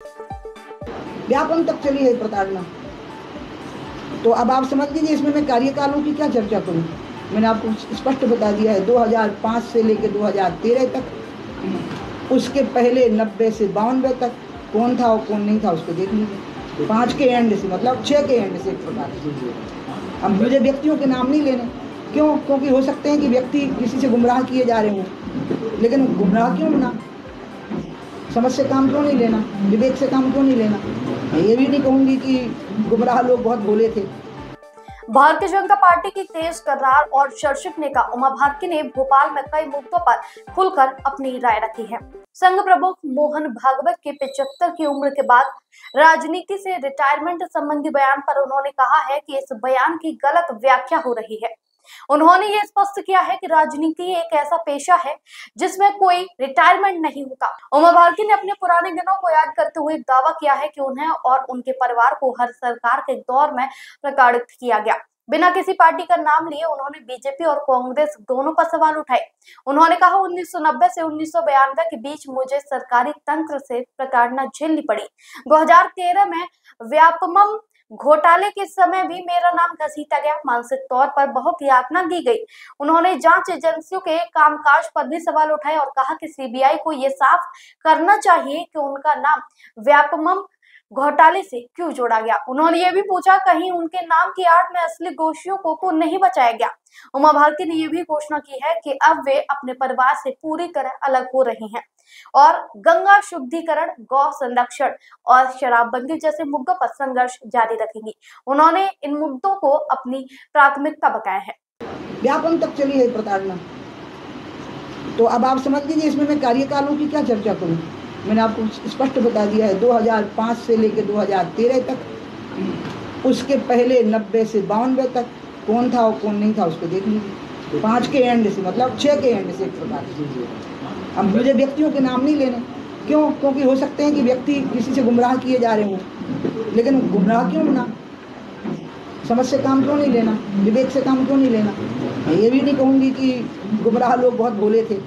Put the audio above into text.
व्यापन तक चली है प्रताड़ना। तो अब आप समझ लीजिए इसमें मैं कार्यकालों की क्या चर्चा करूं। मैंने आपको स्पष्ट बता दिया है 2005 से लेकर 2013 तक, उसके पहले 90 से 92 तक कौन था और कौन नहीं था उसको देख लीजिए। 5 के एंड से मतलब 6 के एंड से एक प्रकार से। अब मुझे व्यक्तियों के नाम नहीं लेने, क्यों? क्योंकि हो सकते हैं कि व्यक्ति किसी से गुमराह किए जा रहे हों, लेकिन गुमराह क्यों ना, समझ से काम क्यों नहीं लेना, विवेक से काम क्यों नहीं लेना। मैं ये भी नहीं कहूँगी कि गुमराह लोग बहुत भोले थे। भारतीय जनता पार्टी की तेज तर्रार और चर्चित नेता उमा भारती ने भोपाल में कई मुद्दों पर खुलकर अपनी राय रखी है। संघ प्रमुख मोहन भागवत के 75 की उम्र के बाद राजनीति से रिटायरमेंट संबंधी बयान पर उन्होंने कहा है कि इस बयान की गलत व्याख्या हो रही है। उन्होंने ये स्पष्ट किया है कि राजनीति एक ऐसा पेशा है जिसमें कोई रिटायरमेंट नहीं होता। उमा भारती ने अपने पुराने दिनों को याद करते हुए दावा किया है कि उन्हें और उनके परिवार को हर सरकार के दौर में प्रताड़ित किया गया। बिना किसी पार्टी का नाम लिए उन्होंने बीजेपी और कांग्रेस दोनों पर सवाल उठाए। उन्होंने कहा 1990 से 1992 के बीच मुझे सरकारी तंत्र से प्रताड़ना झेलनी पड़ी। 2013 में व्यापमं घोटाले के समय भी मेरा नाम घसीटा गया, मानसिक तौर पर बहुत यातना दी गई। उन्होंने जांच एजेंसियों के कामकाज पर भी सवाल उठाए और कहा कि सीबीआई को यह साफ करना चाहिए कि उनका नाम व्यापमं घोटाले से क्यों जोड़ा गया। उन्होंने ये भी पूछा कहीं उनके नाम की आड़ में असली दोषियों को नहीं बचाया गया। उमा भारती ने यह भी घोषणा की है कि अब वे अपने परिवार से पूरी तरह अलग हो रही हैं और गंगा शुद्धिकरण, गौ संरक्षण और शराबबंदी जैसे मुद्दों पर संघर्ष जारी रखेंगी। उन्होंने इन मुद्दों को अपनी प्राथमिकता बताया है। व्यापन तक चली है प्रताड़ना। तो अब आप समझ लीजिए इसमें मैं कार्यकालों की क्या चर्चा करूं। मैंने आपको स्पष्ट बता दिया है 2005 से लेकर 2013 तक, उसके पहले 90 से 92 तक कौन था और कौन नहीं था उसको देख लीजिए। 5 के एंड से मतलब 6 के एंड से एक प्रकार से। अब मुझे व्यक्तियों के नाम नहीं लेने, क्यों? क्योंकि हो सकते हैं कि व्यक्ति किसी से गुमराह किए जा रहे हों, लेकिन गुमराह क्यों ना, समझ से काम क्यों नहीं लेना, विवेक से काम क्यों नहीं लेना। मैं ये भी नहीं कहूँगी कि गुमराह लोग बहुत भोले थे।